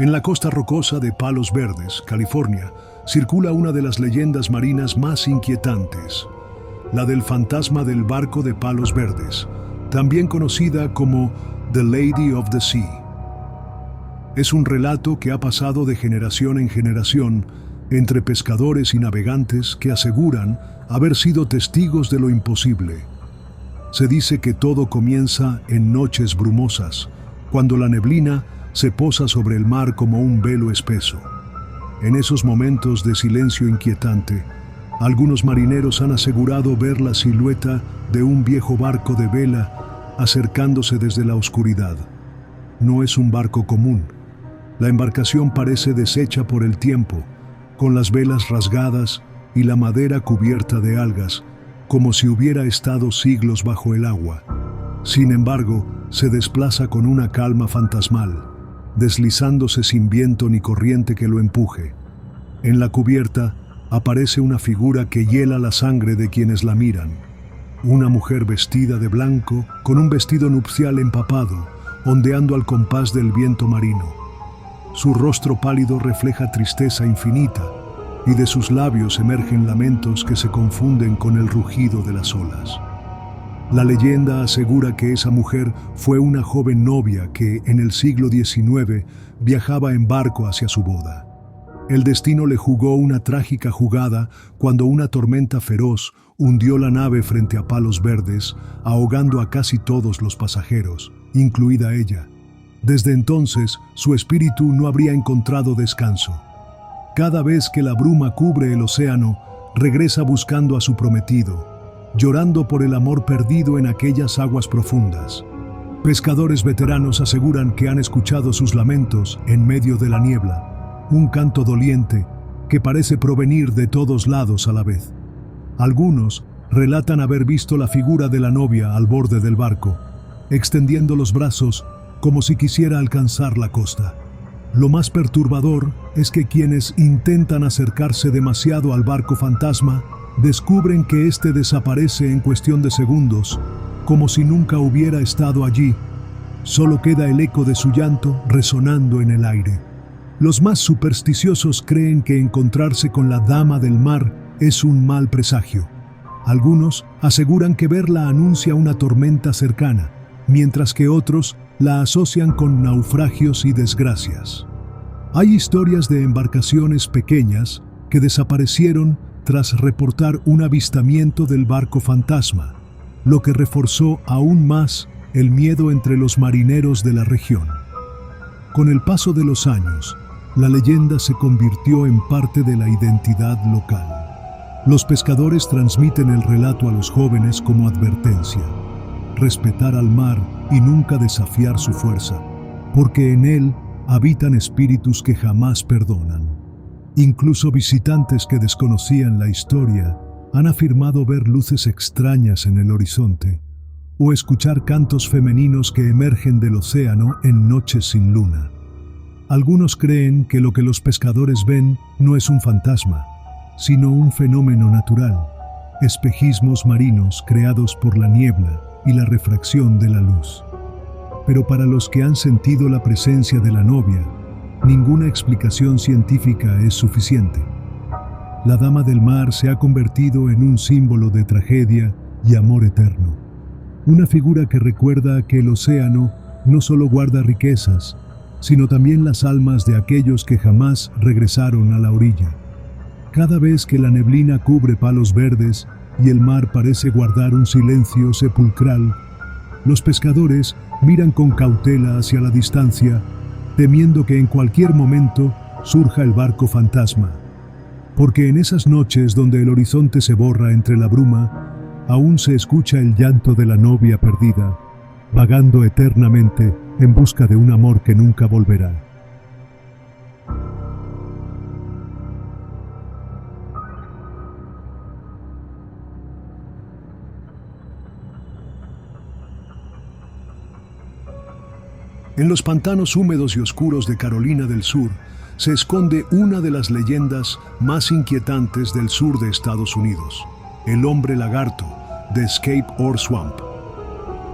En la costa rocosa de Palos Verdes, California, circula una de las leyendas marinas más inquietantes, la del fantasma del barco de Palos Verdes, también conocida como The Lady of the Sea. Es un relato que ha pasado de generación en generación entre pescadores y navegantes que aseguran haber sido testigos de lo imposible. Se dice que todo comienza en noches brumosas, cuando la neblina se posa sobre el mar como un velo espeso. En esos momentos de silencio inquietante, algunos marineros han asegurado ver la silueta de un viejo barco de vela acercándose desde la oscuridad. No es un barco común. La embarcación parece deshecha por el tiempo, con las velas rasgadas y la madera cubierta de algas, como si hubiera estado siglos bajo el agua. Sin embargo, se desplaza con una calma fantasmal, deslizándose sin viento ni corriente que lo empuje. En la cubierta aparece una figura que hiela la sangre de quienes la miran. Una mujer vestida de blanco, con un vestido nupcial empapado, ondeando al compás del viento marino. Su rostro pálido refleja tristeza infinita, y de sus labios emergen lamentos que se confunden con el rugido de las olas. La leyenda asegura que esa mujer fue una joven novia que, en el siglo XIX, viajaba en barco hacia su boda. El destino le jugó una trágica jugada cuando una tormenta feroz hundió la nave frente a Palos Verdes, ahogando a casi todos los pasajeros, incluida ella. Desde entonces, su espíritu no habría encontrado descanso. Cada vez que la bruma cubre el océano, regresa buscando a su prometido, llorando por el amor perdido en aquellas aguas profundas. Pescadores veteranos aseguran que han escuchado sus lamentos en medio de la niebla, un canto doliente que parece provenir de todos lados a la vez. Algunos relatan haber visto la figura de la novia al borde del barco, extendiendo los brazos como si quisiera alcanzar la costa. Lo más perturbador es que quienes intentan acercarse demasiado al barco fantasma descubren que éste desaparece en cuestión de segundos, como si nunca hubiera estado allí. Solo queda el eco de su llanto resonando en el aire. Los más supersticiosos creen que encontrarse con la dama del mar es un mal presagio. Algunos aseguran que verla anuncia una tormenta cercana, mientras que otros la asocian con naufragios y desgracias. Hay historias de embarcaciones pequeñas que desaparecieron tras reportar un avistamiento del barco fantasma, lo que reforzó aún más el miedo entre los marineros de la región. Con el paso de los años, la leyenda se convirtió en parte de la identidad local. Los pescadores transmiten el relato a los jóvenes como advertencia: respetar al mar y nunca desafiar su fuerza, porque en él habitan espíritus que jamás perdonan. Incluso visitantes que desconocían la historia han afirmado ver luces extrañas en el horizonte o escuchar cantos femeninos que emergen del océano en noches sin luna. Algunos creen que lo que los pescadores ven no es un fantasma, sino un fenómeno natural, espejismos marinos creados por la niebla y la refracción de la luz. Pero para los que han sentido la presencia de la novia, ninguna explicación científica es suficiente. La dama del mar se ha convertido en un símbolo de tragedia y amor eterno. Una figura que recuerda que el océano no solo guarda riquezas, sino también las almas de aquellos que jamás regresaron a la orilla. Cada vez que la neblina cubre Palos Verdes y el mar parece guardar un silencio sepulcral, los pescadores miran con cautela hacia la distancia, temiendo que en cualquier momento surja el barco fantasma. Porque en esas noches donde el horizonte se borra entre la bruma, aún se escucha el llanto de la novia perdida, vagando eternamente en busca de un amor que nunca volverá. En los pantanos húmedos y oscuros de Carolina del Sur se esconde una de las leyendas más inquietantes del sur de Estados Unidos: el hombre lagarto de Escape Ore Swamp.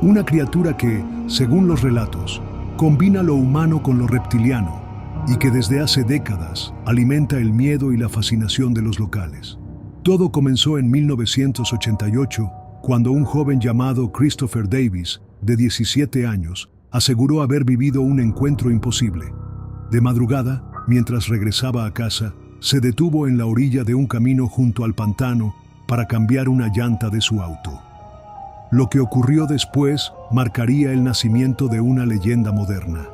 Una criatura que, según los relatos, combina lo humano con lo reptiliano y que desde hace décadas alimenta el miedo y la fascinación de los locales. Todo comenzó en 1988, cuando un joven llamado Christopher Davis, de 17 años, aseguró haber vivido un encuentro imposible. De madrugada, mientras regresaba a casa, se detuvo en la orilla de un camino junto al pantano para cambiar una llanta de su auto. Lo que ocurrió después marcaría el nacimiento de una leyenda moderna.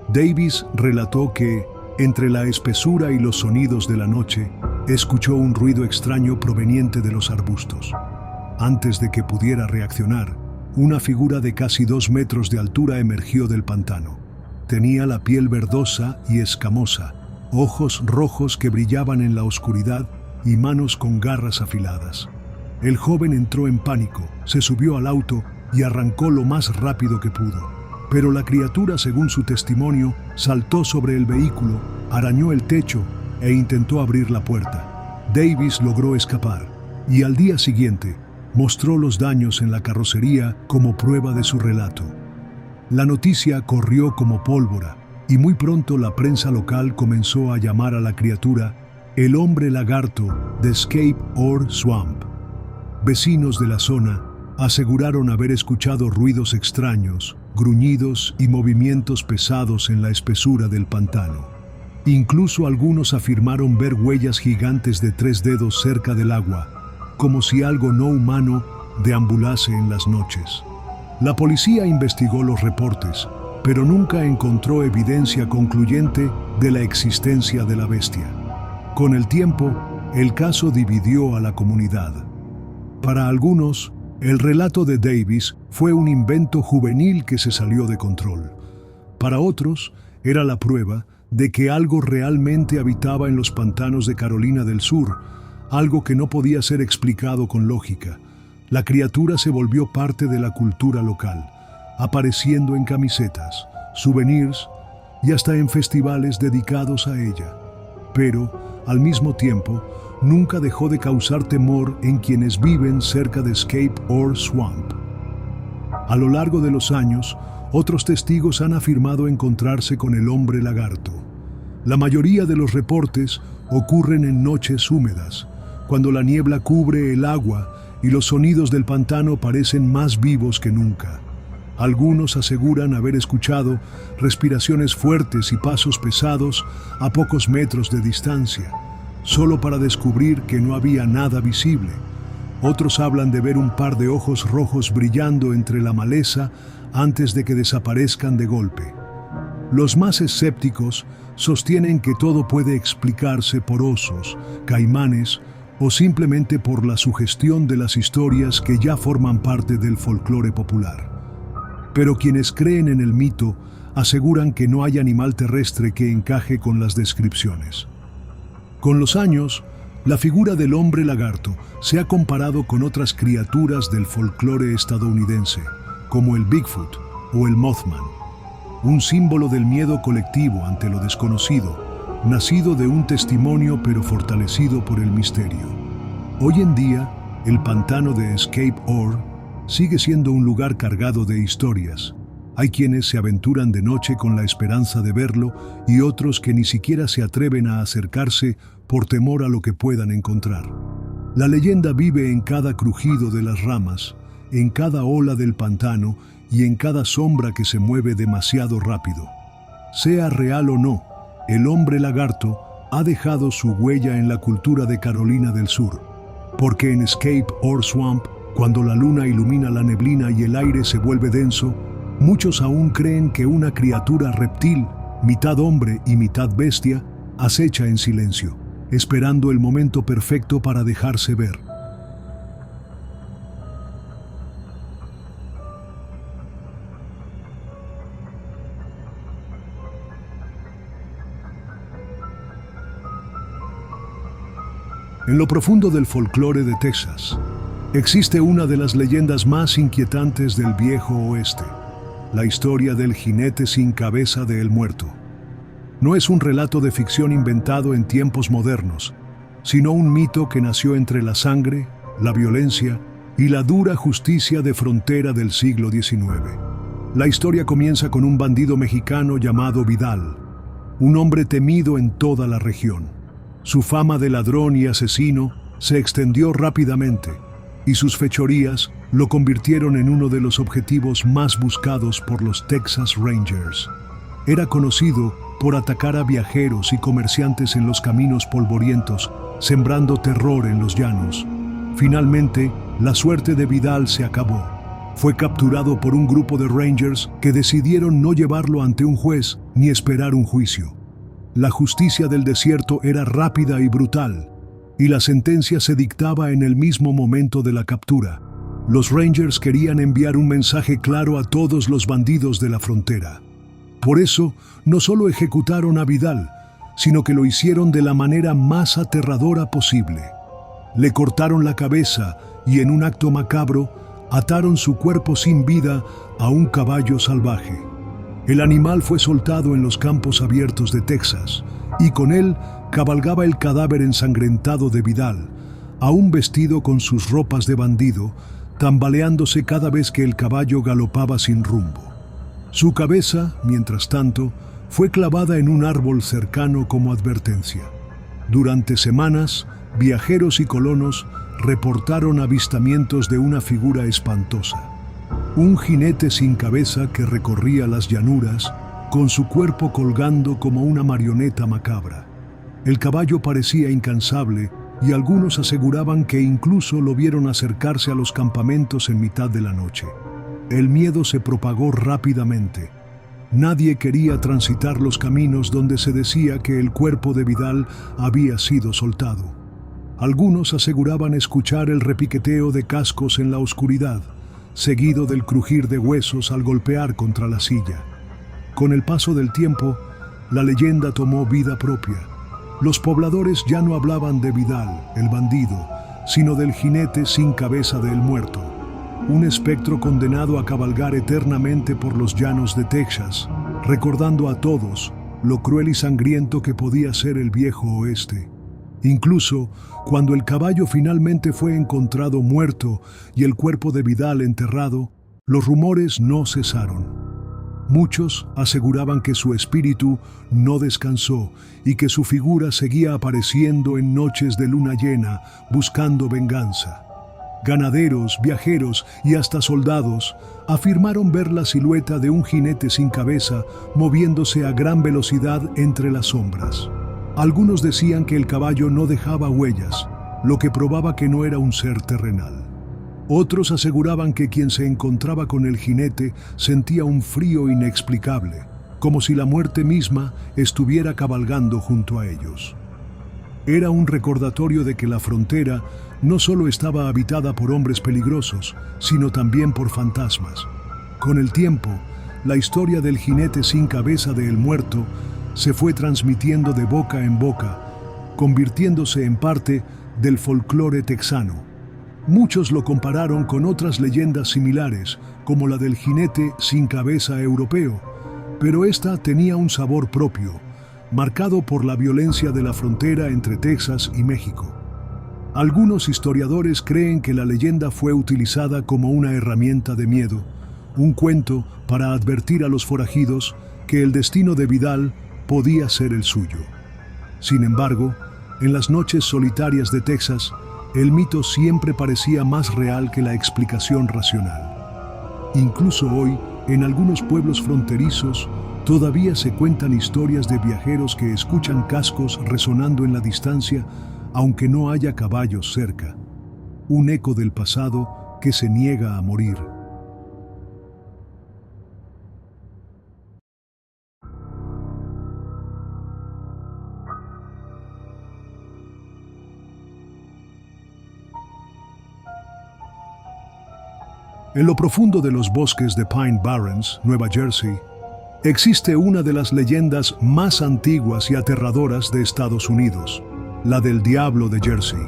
Davis relató que, entre la espesura y los sonidos de la noche, escuchó un ruido extraño proveniente de los arbustos. Antes de que pudiera reaccionar, una figura de casi 2 metros de altura emergió del pantano. Tenía la piel verdosa y escamosa, ojos rojos que brillaban en la oscuridad y manos con garras afiladas. El joven entró en pánico, se subió al auto y arrancó lo más rápido que pudo. Pero la criatura, según su testimonio, saltó sobre el vehículo, arañó el techo e intentó abrir la puerta. Davis logró escapar y al día siguiente mostró los daños en la carrocería como prueba de su relato. La noticia corrió como pólvora y muy pronto la prensa local comenzó a llamar a la criatura el hombre lagarto de Escape Ore Swamp. Vecinos de la zona aseguraron haber escuchado ruidos extraños, gruñidos y movimientos pesados en la espesura del pantano. Incluso algunos afirmaron ver huellas gigantes de 3 dedos cerca del agua, como si algo no humano deambulase en las noches. La policía investigó los reportes, pero nunca encontró evidencia concluyente de la existencia de la bestia. Con el tiempo, el caso dividió a la comunidad. Para algunos, el relato de Davis fue un invento juvenil que se salió de control. Para otros, era la prueba de que algo realmente habitaba en los pantanos de Carolina del Sur, algo que no podía ser explicado con lógica. La criatura se volvió parte de la cultura local, apareciendo en camisetas, souvenirs y hasta en festivales dedicados a ella. Pero, al mismo tiempo, nunca dejó de causar temor en quienes viven cerca de Escape Ore Swamp. A lo largo de los años, otros testigos han afirmado encontrarse con el hombre lagarto. La mayoría de los reportes ocurren en noches húmedas, cuando la niebla cubre el agua y los sonidos del pantano parecen más vivos que nunca. Algunos aseguran haber escuchado respiraciones fuertes y pasos pesados a pocos metros de distancia, solo para descubrir que no había nada visible. Otros hablan de ver un par de ojos rojos brillando entre la maleza antes de que desaparezcan de golpe. Los más escépticos sostienen que todo puede explicarse por osos, caimanes o simplemente por la sugestión de las historias que ya forman parte del folclore popular. Pero quienes creen en el mito aseguran que no hay animal terrestre que encaje con las descripciones. Con los años, la figura del hombre lagarto se ha comparado con otras criaturas del folclore estadounidense, como el Bigfoot o el Mothman, un símbolo del miedo colectivo ante lo desconocido, nacido de un testimonio pero fortalecido por el misterio. Hoy en día, el pantano de Escape Ore sigue siendo un lugar cargado de historias. Hay quienes se aventuran de noche con la esperanza de verlo y otros que ni siquiera se atreven a acercarse por temor a lo que puedan encontrar. La leyenda vive en cada crujido de las ramas, en cada ola del pantano y en cada sombra que se mueve demasiado rápido. Sea real o no, el hombre lagarto ha dejado su huella en la cultura de Carolina del Sur, porque en Escape Ore Swamp, cuando la luna ilumina la neblina y el aire se vuelve denso, muchos aún creen que una criatura reptil, mitad hombre y mitad bestia, acecha en silencio, esperando el momento perfecto para dejarse ver. En lo profundo del folclore de Texas, existe una de las leyendas más inquietantes del viejo oeste, la historia del jinete sin cabeza de El Muerto. No es un relato de ficción inventado en tiempos modernos, sino un mito que nació entre la sangre, la violencia y la dura justicia de frontera del siglo XIX. La historia comienza con un bandido mexicano llamado Vidal, un hombre temido en toda la región. Su fama de ladrón y asesino se extendió rápidamente, y sus fechorías lo convirtieron en uno de los objetivos más buscados por los Texas Rangers. Era conocido por atacar a viajeros y comerciantes en los caminos polvorientos, sembrando terror en los llanos. Finalmente, la suerte de Vidal se acabó. Fue capturado por un grupo de Rangers que decidieron no llevarlo ante un juez ni esperar un juicio. La justicia del desierto era rápida y brutal, y la sentencia se dictaba en el mismo momento de la captura. Los Rangers querían enviar un mensaje claro a todos los bandidos de la frontera. Por eso, no solo ejecutaron a Vidal, sino que lo hicieron de la manera más aterradora posible. Le cortaron la cabeza y, en un acto macabro, ataron su cuerpo sin vida a un caballo salvaje. El animal fue soltado en los campos abiertos de Texas, y con él cabalgaba el cadáver ensangrentado de Vidal, aún vestido con sus ropas de bandido, tambaleándose cada vez que el caballo galopaba sin rumbo. Su cabeza, mientras tanto, fue clavada en un árbol cercano como advertencia. Durante semanas, viajeros y colonos reportaron avistamientos de una figura espantosa. Un jinete sin cabeza que recorría las llanuras, con su cuerpo colgando como una marioneta macabra. El caballo parecía incansable y algunos aseguraban que incluso lo vieron acercarse a los campamentos en mitad de la noche. El miedo se propagó rápidamente. Nadie quería transitar los caminos donde se decía que el cuerpo de Vidal había sido soltado. Algunos aseguraban escuchar el repiqueteo de cascos en la oscuridad, seguido del crujir de huesos al golpear contra la silla. Con el paso del tiempo, la leyenda tomó vida propia. Los pobladores ya no hablaban de Vidal, el bandido, sino del jinete sin cabeza del muerto, un espectro condenado a cabalgar eternamente por los llanos de Texas, recordando a todos lo cruel y sangriento que podía ser el viejo oeste. Incluso cuando el caballo finalmente fue encontrado muerto y el cuerpo de Vidal enterrado, los rumores no cesaron. Muchos aseguraban que su espíritu no descansó y que su figura seguía apareciendo en noches de luna llena, buscando venganza. Ganaderos, viajeros y hasta soldados afirmaron ver la silueta de un jinete sin cabeza moviéndose a gran velocidad entre las sombras. Algunos decían que el caballo no dejaba huellas, lo que probaba que no era un ser terrenal. Otros aseguraban que quien se encontraba con el jinete sentía un frío inexplicable, como si la muerte misma estuviera cabalgando junto a ellos. Era un recordatorio de que la frontera no solo estaba habitada por hombres peligrosos, sino también por fantasmas. Con el tiempo, la historia del jinete sin cabeza de El Muerto se fue transmitiendo de boca en boca, convirtiéndose en parte del folclore texano. Muchos lo compararon con otras leyendas similares, como la del jinete sin cabeza europeo, pero esta tenía un sabor propio, marcado por la violencia de la frontera entre Texas y México. Algunos historiadores creen que la leyenda fue utilizada como una herramienta de miedo, un cuento para advertir a los forajidos que el destino de Vidal podía ser el suyo. Sin embargo, en las noches solitarias de Texas, el mito siempre parecía más real que la explicación racional. Incluso hoy, en algunos pueblos fronterizos, todavía se cuentan historias de viajeros que escuchan cascos resonando en la distancia, aunque no haya caballos cerca. Un eco del pasado que se niega a morir. En lo profundo de los bosques de Pine Barrens, Nueva Jersey, existe una de las leyendas más antiguas y aterradoras de Estados Unidos, la del Diablo de Jersey.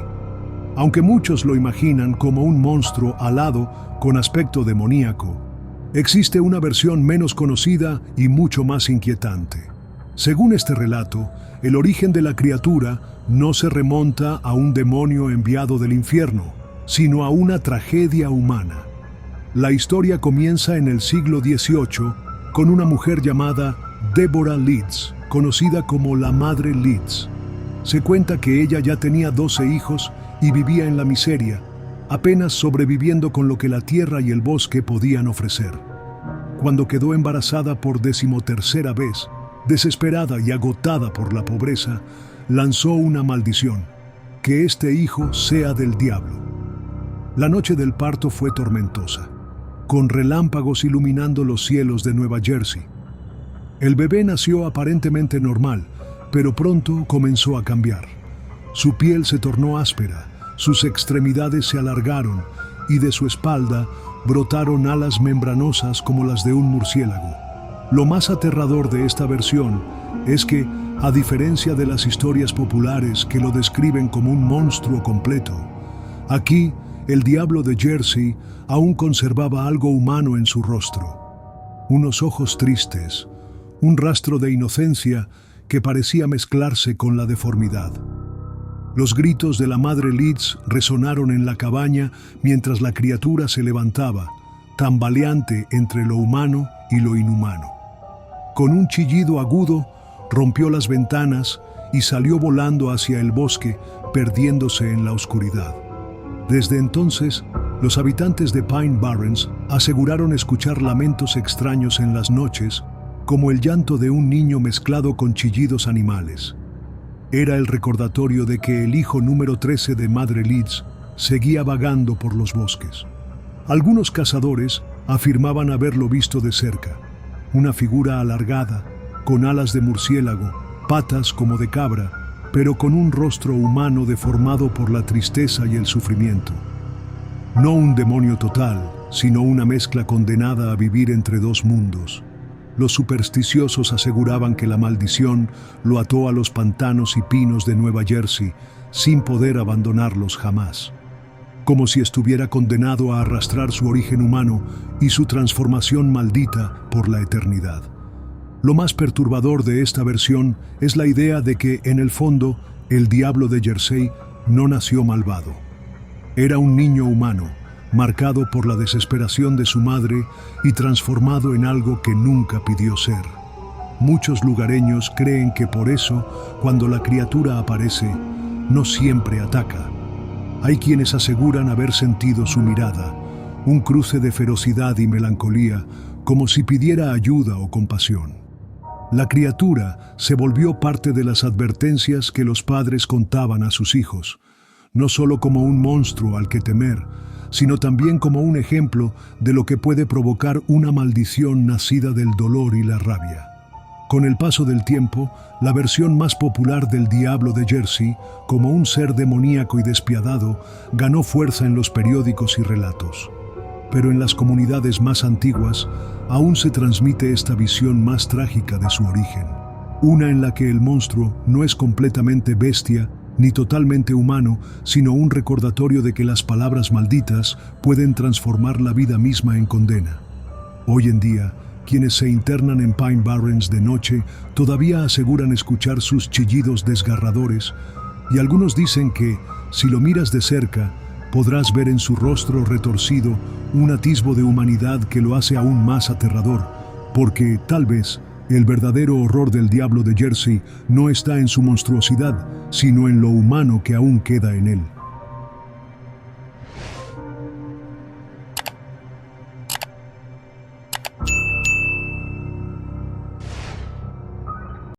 Aunque muchos lo imaginan como un monstruo alado con aspecto demoníaco, existe una versión menos conocida y mucho más inquietante. Según este relato, el origen de la criatura no se remonta a un demonio enviado del infierno, sino a una tragedia humana. La historia comienza en el siglo XVIII con una mujer llamada Deborah Leeds, conocida como la Madre Leeds. Se cuenta que ella ya tenía 12 hijos y vivía en la miseria, apenas sobreviviendo con lo que la tierra y el bosque podían ofrecer. Cuando quedó embarazada por 13ª vez, desesperada y agotada por la pobreza, lanzó una maldición: que este hijo sea del diablo. La noche del parto fue tormentosa, con relámpagos iluminando los cielos de Nueva Jersey. El bebé nació aparentemente normal, pero pronto comenzó a cambiar. Su piel se tornó áspera, sus extremidades se alargaron y de su espalda brotaron alas membranosas como las de un murciélago. Lo más aterrador de esta versión es que, a diferencia de las historias populares que lo describen como un monstruo completo, aquí el diablo de Jersey aún conservaba algo humano en su rostro. Unos ojos tristes, un rastro de inocencia que parecía mezclarse con la deformidad. Los gritos de la Madre Leeds resonaron en la cabaña mientras la criatura se levantaba, tambaleante entre lo humano y lo inhumano. Con un chillido agudo, rompió las ventanas y salió volando hacia el bosque, perdiéndose en la oscuridad. Desde entonces, los habitantes de Pine Barrens aseguraron escuchar lamentos extraños en las noches, como el llanto de un niño mezclado con chillidos animales. Era el recordatorio de que el hijo número 13 de Madre Leeds seguía vagando por los bosques. Algunos cazadores afirmaban haberlo visto de cerca: una figura alargada, con alas de murciélago, patas como de cabra, pero con un rostro humano deformado por la tristeza y el sufrimiento. No un demonio total, sino una mezcla condenada a vivir entre dos mundos. Los supersticiosos aseguraban que la maldición lo ató a los pantanos y pinos de Nueva Jersey, sin poder abandonarlos jamás, como si estuviera condenado a arrastrar su origen humano y su transformación maldita por la eternidad. Lo más perturbador de esta versión es la idea de que, en el fondo, el diablo de Jersey no nació malvado. Era un niño humano, marcado por la desesperación de su madre y transformado en algo que nunca pidió ser. Muchos lugareños creen que por eso, cuando la criatura aparece, no siempre ataca. Hay quienes aseguran haber sentido su mirada, un cruce de ferocidad y melancolía, como si pidiera ayuda o compasión. La criatura se volvió parte de las advertencias que los padres contaban a sus hijos, no solo como un monstruo al que temer, sino también como un ejemplo de lo que puede provocar una maldición nacida del dolor y la rabia. Con el paso del tiempo, la versión más popular del diablo de Jersey, como un ser demoníaco y despiadado, ganó fuerza en los periódicos y relatos. Pero en las comunidades más antiguas, aún se transmite esta visión más trágica de su origen, una en la que el monstruo no es completamente bestia ni totalmente humano, sino un recordatorio de que las palabras malditas pueden transformar la vida misma en condena. Hoy en día, quienes se internan en Pine Barrens de noche todavía aseguran escuchar sus chillidos desgarradores, y algunos dicen que, si lo miras de cerca, podrás ver en su rostro retorcido un atisbo de humanidad que lo hace aún más aterrador, porque, tal vez, el verdadero horror del diablo de Jersey no está en su monstruosidad, sino en lo humano que aún queda en él.